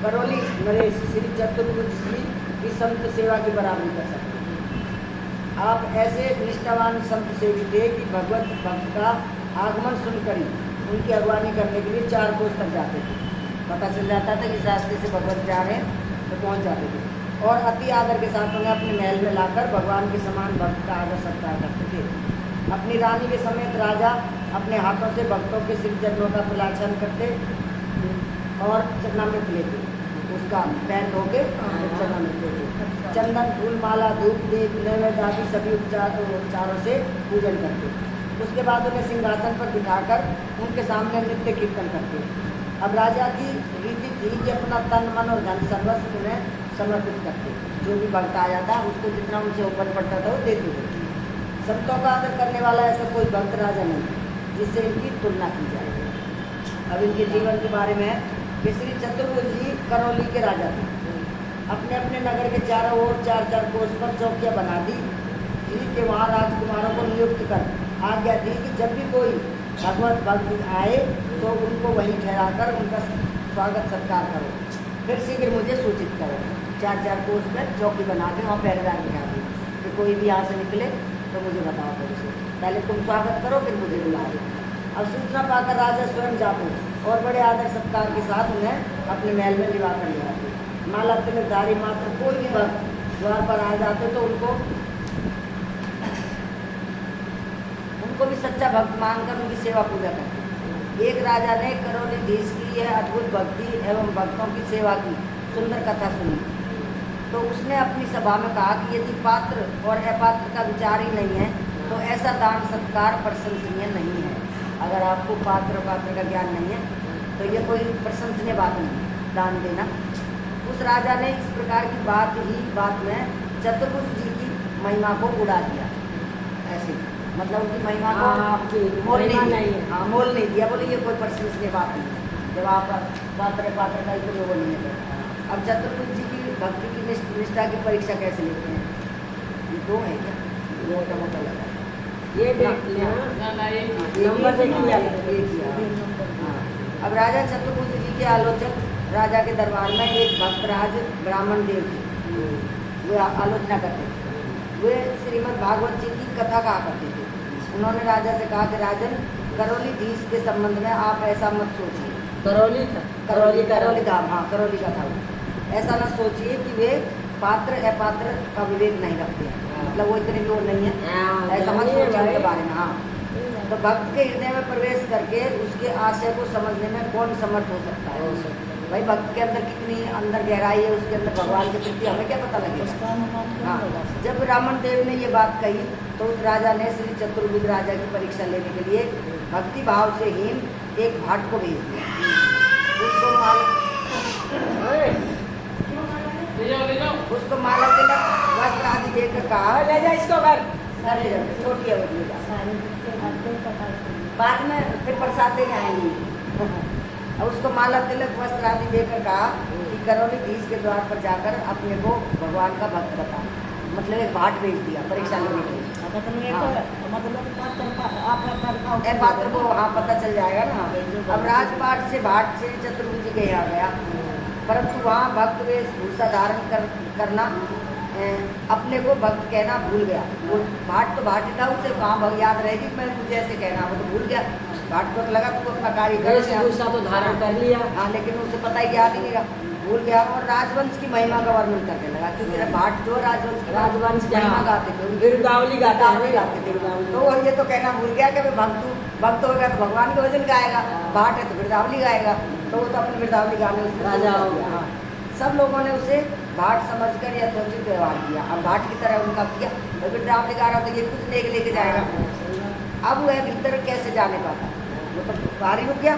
करौली नरेश श्री चतुर्भुज जी की संत सेवा की बराबरी कर सकते हैं। आप ऐसे निष्ठावान संत सेवी थे कि भगवत भक्त का आगमन सुनकर ही उनकी अगवानी करने के लिए 4 कोस तक जाते थे। पता चल जाता था कि इस रास्ते से भगवत जा रहे हैं तो पहुंच जाते थे, और अति आदर के साथ उन्हें अपने महल में लाकर भगवान के समान भक्त का आदर सत्कार करते थे। अपनी रानी के समेत राजा अपने हाथों से भक्तों के श्री चरणों का प्रलाक्षण करते और चरणामृत लेते, उसका पैर धो के चरणामृत लेते। चंदन फूल माला धूप दीप नैवेद्य आदि सभी उपचारों से पूजन करते। उसके बाद उन्हें सिंहासन पर बिठाकर उनके सामने नृत्य कीर्तन करते। अब राजा की रीति थी कि अपना तन मन और धन सर्वस्व उन्हें समर्पित करते। जो भी भक्त आया था उसको जितना उनसे ऊपर पड़ता था वो देते थे। संतों का आदर करने वाला ऐसा कोई भक्त राजा नहीं जिससे इनकी तुलना की जाए। अब इनके जीवन के बारे में कि श्री चतुर्भुज जी करौली के राजा थे। अपने अपने नगर के चारों ओर 4-4 कोस पर चौकियां बना दी जी के वहाँ राजकुमारों को नियुक्त कर आज्ञा दी कि जब भी कोई भगवत भक्त आए तो उनको वहीं ठहराकर उनका स्वागत सत्कार करो, फिर शीघ्र मुझे सूचित करो। 4-4 कोस पर चौकी बना के वहाँ पहरेदार बिठा दी कि कोई भी यहाँ से निकले तो मुझे बताओ, पहले तुम स्वागत करो फिर मुझे बुलाओ। अब सूचना पाकर राजा स्वयं जाते और बड़े आदर सत्कार के साथ उन्हें अपने महल में लिवा कर ले आते। माला तिलकधारी मात्र कोई भी भक्त द्वार पर आ जाते तो उनको भी सच्चा भक्त मानकर उनकी सेवा पूजा करते। एक राजा ने करौलीधीश की यह अद्भुत भक्ति एवं भक्तों की सेवा की सुंदर कथा सुनी तो उसने अपनी सभा में कहा कि यदि पात्र और अपात्र का विचार ही नहीं है तो ऐसा दान सत्कार प्रशंसनीय नहीं है। अगर आपको पात्र का ज्ञान नहीं है तो ये कोई प्रशंसनीय बात नहीं दान देना। उस राजा ने इस प्रकार की बात में चतुर्भुज जी की महिमा को उड़ा दिया। ऐसे मतलब उनकी महिमा को मोल नहीं दिया। बोले ये कोई प्रशंसनीय बात नहीं है जब आप पात्र का ही कोई वो नहीं है। अब चतुर्भुज जी की भक्ति की निष्ठा की परीक्षा कैसे लेते हैं? ये 2 है क्या? मोटा लगा ये नंबर अब राजा चतुर्भुज जी के आलोचक राजा के दरबार में एक भक्तराज ब्राह्मण देव थे। वे आलोचना करते थे। वे श्रीमद् भागवत जी की कथा कहा करते थे। उन्होंने राजा से कहा कि राजन करौलीधीश के संबंध में आप ऐसा मत सोचिए। करौली धाम, हाँ करौली का था। ऐसा न सोचिए कि वे पात्र अपात्र का विवेक नहीं रखते हैं, मतलब वो इतने लोग नहीं है, ऐसा मत सोचिए उनके बारे में। हाँ तो भक्त के हृदय में प्रवेश करके उसके आशय को समझने में कौन समर्थ हो सकता है? भाई भक्त के अंदर कितनी अंदर गहराई है, उसके अंदर भगवान के प्रति हमें क्या पता लगेगा? हाँ जब ब्राह्मण देव ने ये बात कही तो उस राजा ने श्री चतुर्भुज राजा की परीक्षा लेने के लिए भक्ति भाव से हीन एक भाट को भेज दिया। उसको माला तिलक वस्त्र आदि देकर कहा ले जा इसको घर छोटी है बाद में फिर प्रसाद देने आएंगे। अब उसको माला तिलक वस्त्र आदि देकर कहा कि करौलीधीश के द्वार पर जाकर अपने को भगवान का भक्त बता। मतलब एक भाट भेज दिया परीक्षा लेने के लिए। पात्र को हाँ पता चल जाएगा ना। अब राजपाट से भाट से चतुर्भुज जी के आ गया, परंतु वहाँ भक्त वेशभूषा धारण करना अपने को भक्त कहना भूल गया। वो भाट तो भाट ही था, उसे कहाँ याद रहेगी मैं मुझे ऐसे कहना, वो तो भूल गया। भाट को लगा तो अपना कार्य तो धारण कर लिया, हाँ लेकिन उसे पता ही याद ही नहीं रहा, भूल गया। और राजवंश की महिमा का वर्णन करने लगा क्योंकि भाट जो राजवंश की महिमा गाते थे, गिरदावली गाते थे। तो वो ये तो कहना भूल गया कि भक्त होगा तो भगवान के भजन गाएगा, भाट है तो गिरदावली गाएगा। तो वो तो अपनी गिरदावली गाने राजा हो गया। हाँ सब लोगों ने उसे भाट समझकर यथोचित व्यवहार किया। अब भाट की तरह उनका किया, तो गिरदावली गा रहा तो ये कुछ लेके जाएगा। अब वह भीतर कैसे जाने पाता, वो तो बाहर ही रुक गया।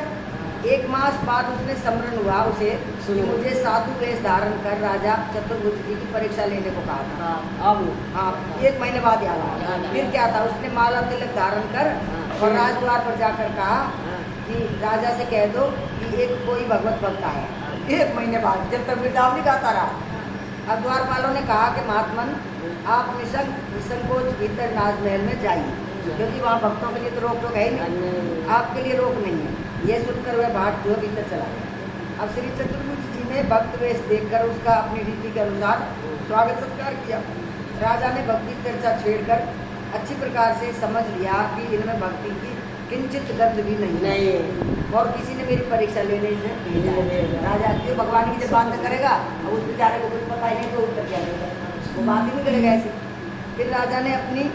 1 मास बाद उसने स्मरण हुआ उसे कि मुझे साधु वेश धारण कर राजा चतुर्भुज जी की परीक्षा लेने को कहा था। अब हाँ 1 महीने बाद याद आया। फिर क्या था, उसने माला तिलक धारण कर और राजद्वार पर जाकर कहा कि राजा से कह दो कि एक कोई भगवत भक्त आया। 1 महीने बाद जब तक गिरदावली गाता रहा। अब द्वारपालों ने कहा कि महात्मन आप निसंकोच भीतर राजमहल में जाइए, क्योंकि वहाँ भक्तों के लिए तो रोक टोक है ही नहीं, आपके लिए रोक नहीं है। ये सुनकर वह भाट जो भीतर चला गया। अब श्री चतुर्भुज जी उसने भक्त वेश देखकर उसका अपनी रीति के अनुसार स्वागत सत्कार किया। राजा ने भक्ति चर्चा छेड़कर अच्छी प्रकार से समझ लिया कि इनमें भक्ति की किंचित गंध भी नहीं है और किसी ने मेरी परीक्षा लेने से राजा क्यों भगवान की जब बात करेगा और उस बेचारे को कुछ पता ही नहीं तो उत्तर क्या देगा, वो बात ही नहीं करेगा ऐसे। फिर राजा ने अपनी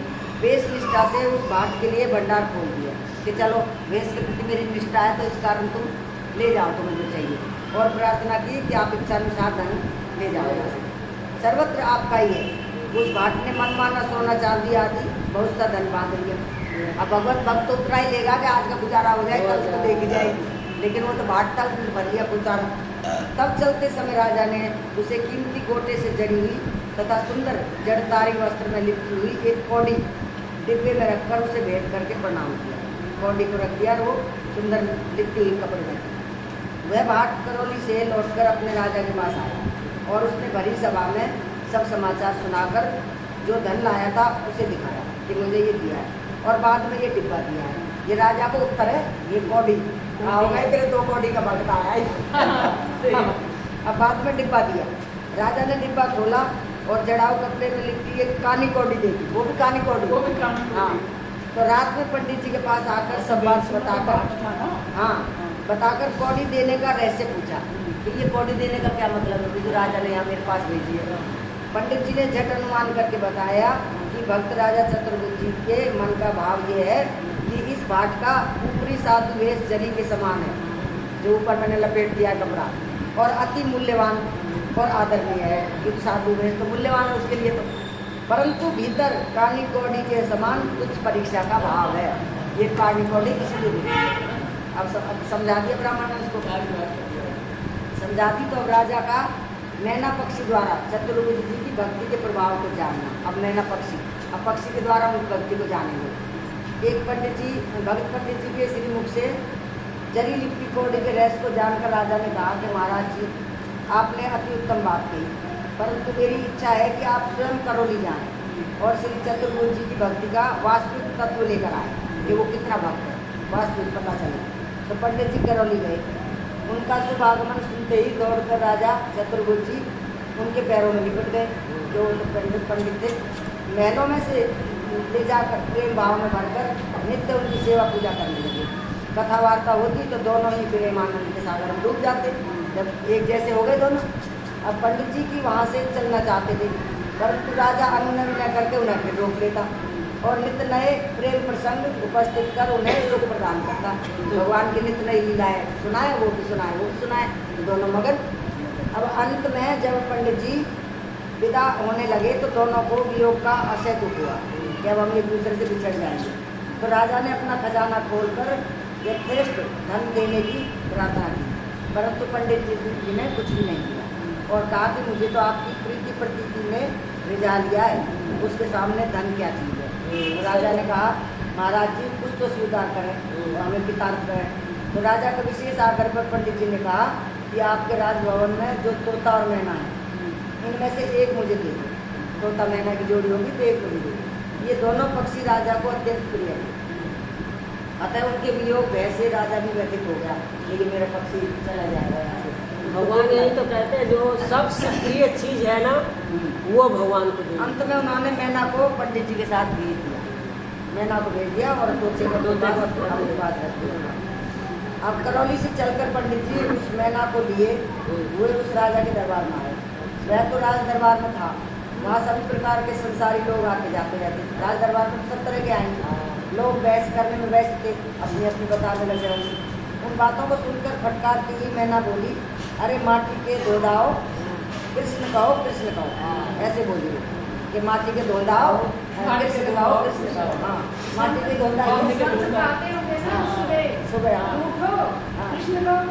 वेश निष्ठा से उस भाट के लिए भंडार खोल दिया कि चलो वेश के प्रति मेरी निष्ठा है तो इस कारण तुम ले जाओ तुम्हें जो चाहिए, और प्रार्थना की कि आप इच्छानुसार धन ले जाओ यहाँ से, सर्वत्र आपका ही है। उस भाट ने मनमाना सोना चांदी आदि बहुत सा धन बांध लिया। अब भगवत भक्त तो उतना ही लेगा कि आज का गुजारा हो जाए कल उसको देखी जाएगी, लेकिन वो तो भाट था उसने भर लिया गुजारा। तब चलते समय राजा ने उसे कीमती गोटे से जड़ी हुई तथा सुंदर जड़तारी वस्त्र में लिपटी हुई एक कौड़ी डिब्बे में रखकर उसे भेंट करके प्रणाम किया। कौड़ी को रख दिया और वो सुंदर लिपटी हुई कपड़े में। वह भाट करौली से लौटकर अपने राजा के पास आया और उसने भरी सभा में सब समाचार सुनाकर जो धन लाया था उसे दिखाया कि मुझे ये दिया है और बाद में ये डिब्बा दिया है। ये राजा को उत्तर है, ये कौड़ी आओगे तेरे 2 कौड़ी का भगत आया है। अब बाद में डिब्बा दिया। राजा ने डिब्बा खोला और जड़ाऊ कपड़े में लिपटी एक कानी कौड़ी देखी, वो भी कानी कौड़ी। हाँ, तो रात में पंडित जी के पास आकर सब बात बताकर कौड़ी देने का रहस्य पूछा कि ये कौड़ी देने का क्या मतलब है जो राजा ने यहाँ मेरे पास भेजी है। पंडित जी ने झट अनुमान करके बताया कि भक्त राजा चतुर्भुज जी के मन का भाव ये है कि इस भाट का ऊपरी साधु वेश जरी के समान है, जो ऊपर मैंने लपेट दिया कपड़ा, और अति मूल्यवान और आदरणीय है। क्योंकि साधु वेश तो मूल्यवान है उसके लिए तो, परंतु भीतर कानी कौड़ी के समान कुछ परीक्षा का भाव है। ये कानी कौड़ी इसलिए भी अब समझा दिया ब्राह्मण ने उसको, समझा दी। तो अब राजा का नैना पक्षी द्वारा चतुर्भुज जी की भक्ति के प्रभाव को जानना। अब नैना पक्षी, अब पक्षी के द्वारा उन भक्ति को जानेंगे। एक पंडित जी, भक्त पंडित जी के श्रीमुख से जरी लिपटी कौड़ी के रहस्य को जानकर राजा ने कहा कि महाराज जी आपने अति उत्तम बात कही, परंतु मेरी इच्छा है कि आप स्वयं करौली जाएं और श्री चतुर्भुज जी की भक्ति का वास्तविक तत्व लेकर आए कि वो कितना भक्त है, वास्तविक पता चले। तो पंडित जी करौली गए। उनका शुभ आगमन सुनते ही दौड़कर राजा चतुर्भुज जी उनके पैरों में लिपट गए। जो पंडित थे महलों में से ले जाकर प्रेम भाव में भरकर नित्य उनकी सेवा पूजा करने लगे। कथा वार्ता होती तो दोनों ही प्रेमानंद के सागर में डूब जाते, जब एक जैसे हो गए दोनों। अब पंडित जी की वहाँ से चलना चाहते थे, परंतु राजा अनुनय न करके उन्हें फिर रोक लेता और नित्य नए प्रेम प्रसंग उपस्थित कर उन्हें सुख प्रदान करता। भगवान की नित्य नई लीलाएं सुनाए, वो भी सुनाए, वो भी सुनाए, दोनों मगन। अब अंत में जब पंडित जी विदा होने लगे तो दोनों को वियोग का अशय दुख हुआ कि अब हम एक दूसरे से बिछड़ जाएंगे। तो राजा ने अपना खजाना खोलकर यथेष्ट धन देने की प्रार्थना की, परंतु पंडित जी ने कुछ भी नहीं दिया और कहा कि मुझे तो आपकी प्रीति प्रतीति ने रिझा लिया है, उसके सामने धन क्या चीज़ है। तो राजा ने कहा महाराज जी कुछ तो स्वीकार करें और हमें पितार्थ करें। तो राजा का विशेष आग्रह पर पंडित जी ने कहा कि आपके राजभवन में जो तोता और मैना है इनमें से एक मुझे दे दो। तोता मैना की जोड़ी होगी तो एक मुझे दे दो। ये दोनों पक्षी राजा को अत्यंत प्रिय है, अतः उनके वियोग भय से राजा भी व्यथित हो गया, लेकिन मेरा पक्षी चला जाएगा यहाँ से। भगवान यही तो कहते हैं जो सबसे प्रिय चीज है ना वो भगवान को दे। अंत में उन्होंने मैना को पंडित जी के साथ भेज दिया, मैना को भेज दिया और तोते को अपने पास रख दिया। अब करौली से चलकर पंडित जी उस मैना को लिए हुए उस राजा के दरबार में आए। वह तो राज दरबार में था, वहाँ सभी प्रकार के संसारी लोग आते जाते रहते। राज दरबार में सब तरह के आएंगे लोग, बहस करने में व्यस्त थे, अपनी अपनी बताने लग जाएंगे। उन बातों को सुनकर फटकारती हुई मैना बोली, अरे माटी के धोदाओ कृष्ण कहो, कृष्ण कहो। ऐसे बोली कि माटी के धोदाओ कृष्ण कहो, कृष्ण कहो। हाँ, माटी के धोदाओ सुबह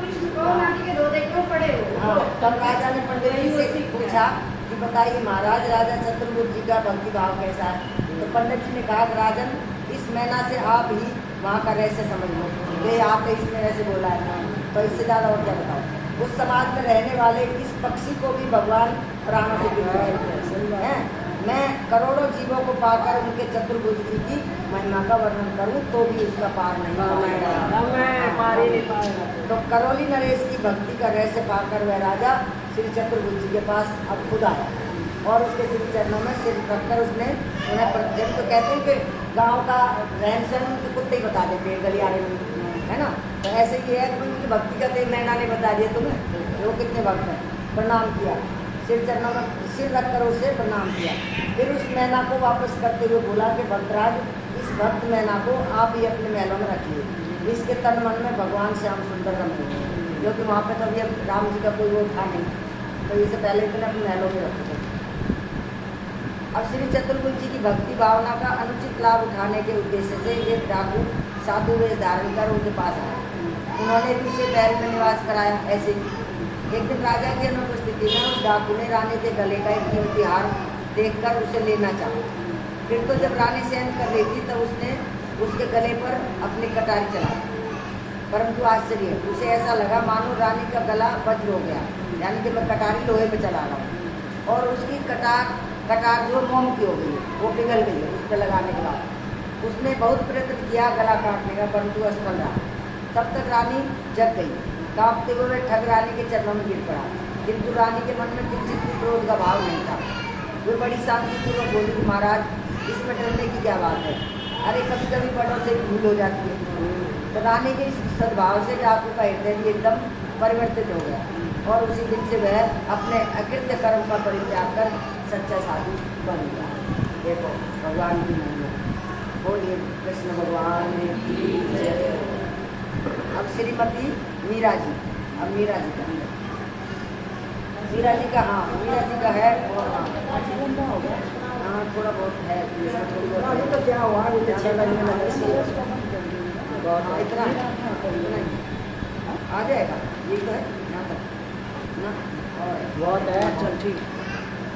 कृष्ण कहो, माटी के धोदे क्यों पड़े हो। हाँ, तब राजा ने पंडित जी से पूछा कि बताइए महाराज राजा चतुर्भुज जी का भक्ति भाव कैसा है। तो पंडित जी ने कहा कि राजन इस मैना से आप ही वहाँ का रहस्य समझ लो, ये आप इसने ऐसे बोला है, तो इससे ज़्यादा और क्या बताओ। उस समाज में रहने वाले इस पक्षी को भी भगवान प्राणों से प्रिय है, मैं करोड़ों जीवों को पाकर उनके चतुर्भुज जी की महिमा का वर्णन करूं तो भी उसका पार नहीं पाएगा। मैं पार ही नहीं पाएगा। तो करोली नरेश की भक्ति का रहस्य पाकर वह राजा श्री चतुर्भुज जी के पास अब खुद आया और उसके श्री चरणों में सिर रखकर उसने उन्हें जब तो कहते हैं कि गांव का रहन सहन उनके कुत्ते ही बता देते हैं गलियारे में, है ना। तो ऐसे ही है कि उनकी भक्ति का तेज नैना ने बता दिया तुम्हें वो कितने भक्त हैं। प्रणाम किया, सिर चरणों में सिर रखकर उसे प्रणाम किया। फिर उस मैना को वापस करते हुए बोला कि भक्तराज, इस भक्त मैना को आप ही अपने महलों में रखिए, इसके तन मन में भगवान श्याम सुंदर रमते हैं, क्योंकि वहाँ पे तभी अब राम जी का कोई वो था नहीं, तो इससे पहले इतने अपने महलों में रखते थे। अब श्री चतुर्भुज जी की भक्ति भावना का अनुचित लाभ उठाने के उद्देश्य से एक डाकू साधु वेश धारण कर उनके पास आया। उन्होंने भी उसे महल में निवास कराया। ऐसे ही एक दिन राजा की अनुपस्थिति में उस डाकू ने रानी के गले का एक कीमती हार देखकर उसे लेना चाहा। फिर तो जब रानी शयन कर रही थी तब उसने उसके गले पर अपनी कटारी चला, परंतु आश्चर्य, उसे ऐसा लगा मानो रानी का गला वज्र हो गया, यानी कि मैं कटारी लोहे पे चला रहा हूँ और उसकी कटार जो मोम की हो गई है वो पिघल गई है उस पर लगाने के बाद। उसने बहुत प्रयत्न किया गला काटने का, परंतु असफल रहा। तब तक रानी जग गई, कांपते हुए वह ठग रानी के चरणों में गिर पड़ा, किंतु रानी के मन में किंचित भी क्रोध का भाव नहीं था। वे बड़ी शांतिपूर्वक बोली, महाराज इसमें डरने की क्या बात है, अरे कभी कभी बड़ों से भूल हो जाती है। तो रानी के इस सद्भाव से डाकू का हृदय भी एकदम परिवर्तित हो गया और उसी दिन से वह अपने अकृत्य कर्म का परित्याग कर सच्चा साधु बन गया। देखो भगवान की महिमा, बोलिए कृष्ण भगवान की जय। अब श्रीमती मीरा जी, अब मीरा जी का है, मीरा जी का है और हाँ थोड़ा बहुत है, थोड़ी बहुत तो क्या हुआ, मुझे अच्छा लगने लगा। इतना आ जाएगा, ये तो है यहाँ तक ना, और बहुत है। चल ठीक।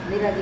मीरा जी